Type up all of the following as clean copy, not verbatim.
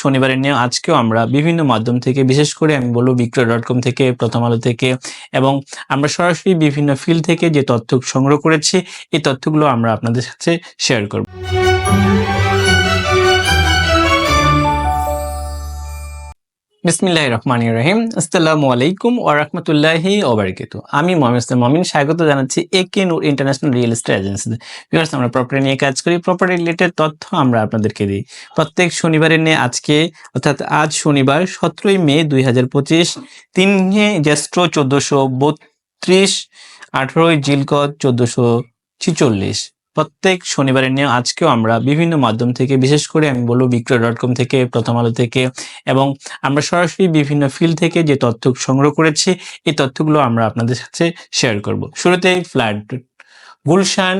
শনিবারের নিয়ে আজকেও আমরা বিভিন্ন মাধ্যম থেকে, বিশেষ করে আমি বলবো বিক্রয়.com থেকে, প্রথম আলো থেকে, এবং আমরা সরাসরি বিভিন্ন ফিল্ড থেকে যে তথ্য সংগ্রহ করেছি এই তথ্যগুলো আমরা আপনাদের সাথে শেয়ার করব। বিসমিল্লাহির রহমানির রহিম। আসসালামু আলাইকুম ওয়া রাহমাতুল্লাহি ওয়া বারাকাতুহু। আমি মোহাম্মদ ইসলাম মমিন স্বাগত জানাচ্ছি একে নূর ইন্টারন্যাশনাল রিয়েল এস্টেট এজেন্সিতে। ভিউয়ার্স, আমরা প্রপার্টি নিয়ে কাজ করি, প্রপার্টি রিলেটেড তথ্য আমরা আপনাদেরকে দিই প্রত্যেক শনিবারের নিয়ে। আজকে অর্থাৎ আজ শনিবার 17ই মে 2025, 3 জ্যৈষ্ঠ 1432, 18ই জিলকদ 1446। প্রত্যেক শনিবারের নিয়ে আজকেও আমরা বিভিন্ন মাধ্যম থেকে, বিশেষ করে আমি বলবো বিক্রয়.com থেকে, প্রথম আলো থেকে, এবং আমরা সরাসরি বিভিন্ন ফিল্ড থেকে যে তথ্য সংগ্রহ করেছি এই তথ্যগুলো আমরা আপনাদের সাথে শেয়ার করব। শুরুতেই ফ্ল্যাট গুলশান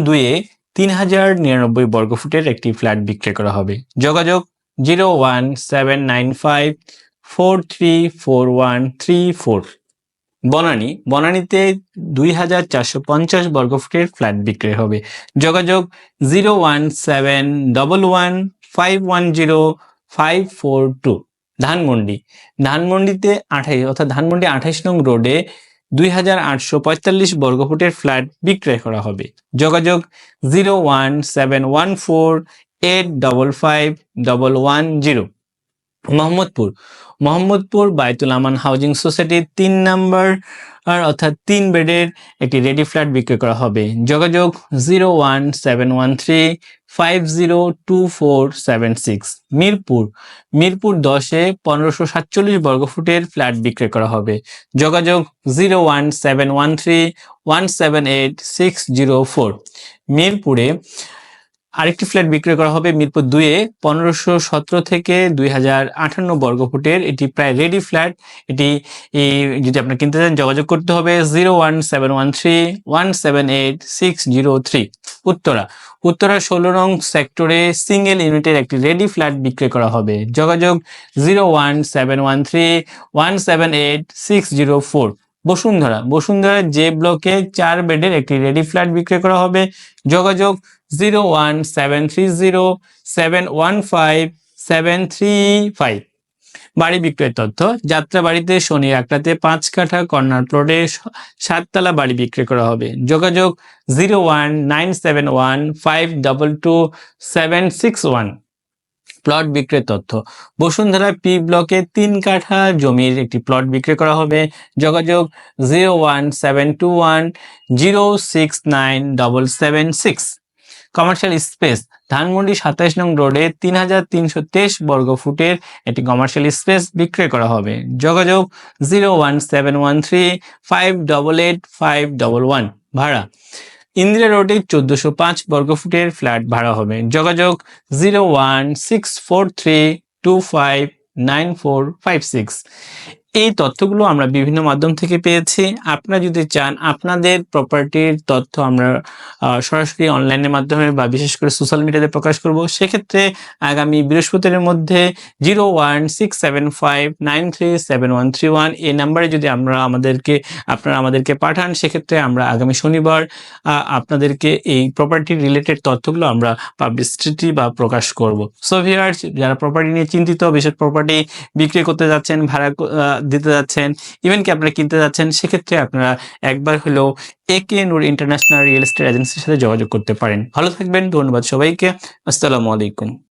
2-এ 3099 বর্গফুটের একটি ফ্ল্যাট বিক্রয় করা হবে। যোগাযোগ 01795434134। বনানীতে 2450 বর্গফুটের ফ্ল্যাট বিক্রয় হবে। যোগাযোগ 01711510542। ধানমন্ডিতে 28 নং রোডে 2845 বর্গফুটের ফ্ল্যাট বিক্রয় করা হবে। যোগাযোগ 01714855110। মোহাম্মদপুর বায়তুল আমান হাউজিং সোসাইটির 3 নম্বর অর্থাৎ 3 বেডের একটি রেডি ফ্ল্যাট বিক্রয় করা হবে। যোগাযোগ 01713502476। মিরপুর 10-এ 1547 বর্গফুটের ফ্ল্যাট বিক্রয় করা হবে। যোগাযোগ 01713178604। মিরপুরে আরেকটি ফ্ল্যাট বিক্রয় করা হবে মিরপুর 2-এ 1517 থেকে 2058 বর্গফুটের। এটি প্রায় রেডি ফ্ল্যাট। এটি যদি আপনি কিনতে চান যোগাযোগ করতে হবে 01713178603। উত্তরা 16 নং সেক্টরে সিঙ্গেল ইউনিটের একটি রেডি ফ্ল্যাট বিক্রয় করা হবে। যোগাযোগ 01713178604। বসুন্ধরা যে ব্লকে 4 বেডের একটি রেডি ফ্ল্যাট বিক্রয় করা হবে। যোগাযোগ 01730715735। বাড়ি বিক্রয়ের তথ্য। যাত্রাবাড়িতে শনি আকড়াতে 5 কাঠা কর্নার প্লটে 7 তলা বাড়ি বিক্রয় করা হবে। যোগাযোগ 01971522761। প্লট বিক্রয়ের তথ্য। বসুন্ধরা পি ব্লকে 3 কাঠা জমির একটি প্লট বিক্রয় করা হবে। যোগাযোগ 01721069776। Commercial space. ধানমন্ডি 27 নং রোডে 3323 বর্গফুটের একটি কমার্শিয়াল স্পেস বিক্রয় করা হবে। যোগাযোগ 01713588511। ভাড়া। ইন্দিরা রোডে 1405 বর্গফুটের ফ্ল্যাট ভাড়া হবে। যোগাযোগ 01643259456। এই তথ্যগুলো আমরা বিভিন্ন মাধ্যম থেকে পেয়েছি। আপনারা যদি চান আপনাদের প্রপার্টির তথ্য আমরা সরাসরি অনলাইনের মাধ্যমে বা বিশেষ করে সোশ্যাল মিডিয়াতে প্রকাশ করব, সেক্ষেত্রে আগামী বৃহস্পতিবার মধ্যে 01675937131 এই নাম্বারে যদি আপনারা আমাদেরকে পাঠান, সেক্ষেত্রে আমরা আগামী শনিবার আপনাদেরকে এই প্রপার্টি রিলেটেড তথ্যগুলো আমরা পাবলিসিটি বা প্রকাশ করব। সো ভিউয়ার্স, যারা প্রপার্টি নিয়ে চিন্তিত, বিশেষ প্রপার্টি বিক্রি করতে যাচ্ছেন, ভাড়া দিতে যাচ্ছেন, ইভেন কি আপনারা কিনতে যাচ্ছেন, সেক্ষেত্রে আপনারা একবার হলেও একে নূর ইন্টারন্যাশনাল রিয়েল এস্টেট এজেন্সির সাথে যোগাযোগ করতে পারেন। ভালো থাকবেন। ধন্যবাদ সবাইকে। আসসালামু আলাইকুম।